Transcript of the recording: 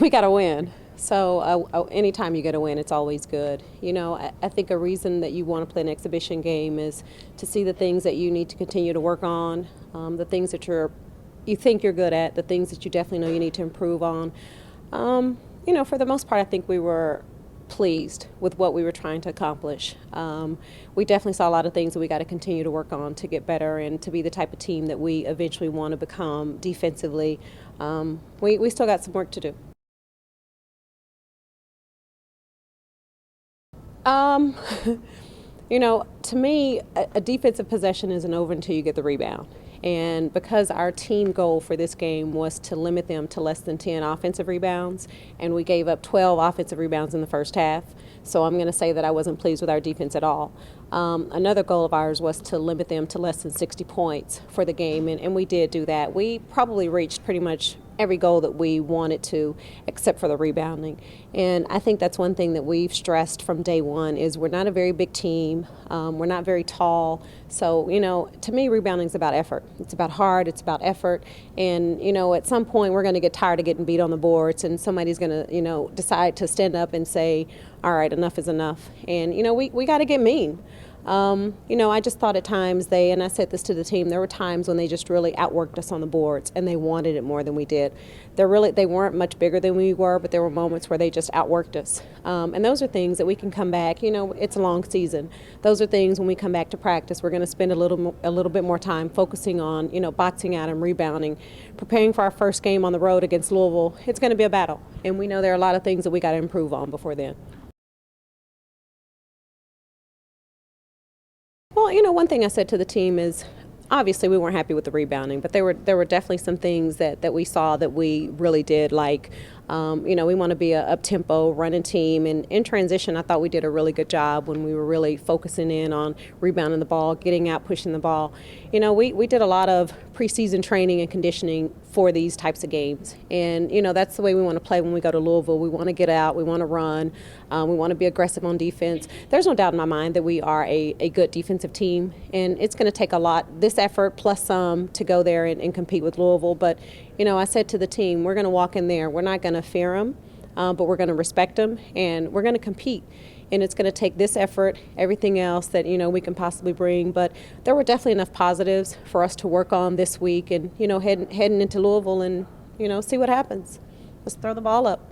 we got to win. So anytime you get a win, it's always good. I think a reason that you want to play an exhibition game is to see the things that you need to continue to work on, the things that you think you're good at, the things that you definitely know you need to improve on. For the most part, I think we were pleased with what we were trying to accomplish. We definitely saw a lot of things that we got to continue to work on to get better and to be the type of team that we eventually want to become defensively. We still got some work to do. Um, to me, a defensive possession isn't over until you get the rebound. And because our team goal for this game was to limit them to less than 10 offensive rebounds, and we gave up 12 offensive rebounds in the first half, so I'm going to say that I wasn't pleased with our defense at all. Another goal of ours was to limit them to less than 60 points for the game, and we did do that. We probably reached pretty much every goal that we wanted to, except for the rebounding. And I think that's one thing that we've stressed from day one is we're not a very big team. We're not very tall. So, to me, rebounding is about effort. It's about hard. It's about effort. And, at some point we're going to get tired of getting beat on the boards and somebody's going to, decide to stand up and say, all right, enough is enough. And, we got to get mean. I just thought at times and I said this to the team, there were times when they just really outworked us on the boards and they wanted it more than we did. They weren't much bigger than we were, but there were moments where they just outworked us. And those are things that we can come back, it's a long season. Those are things when we come back to practice, we're going to spend a little bit more time focusing on, boxing out and rebounding, preparing for our first game on the road against Louisville. It's going to be a battle. And we know there are a lot of things that we got to improve on before then. Well, one thing I said to the team is obviously we weren't happy with the rebounding, but there were definitely some things that we saw that we really did like. We want to be a up-tempo running team, and in transition I thought we did a really good job when we were really focusing in on rebounding the ball, getting out, pushing the ball. We did a lot of preseason training and conditioning for these types of games, and that's the way we want to play when we go to Louisville. We want to get out, we want to run, we want to be aggressive on defense. There's no doubt in my mind that we are a good defensive team, and it's going to take a lot, this effort plus some, to go there and compete with Louisville. But I said to the team, we're going to walk in there, we're not going to fear them, but we're going to respect them, and we're going to compete. And it's going to take this effort, everything else that we can possibly bring. But there were definitely enough positives for us to work on this week, and heading into Louisville, and see what happens. Let's throw the ball up.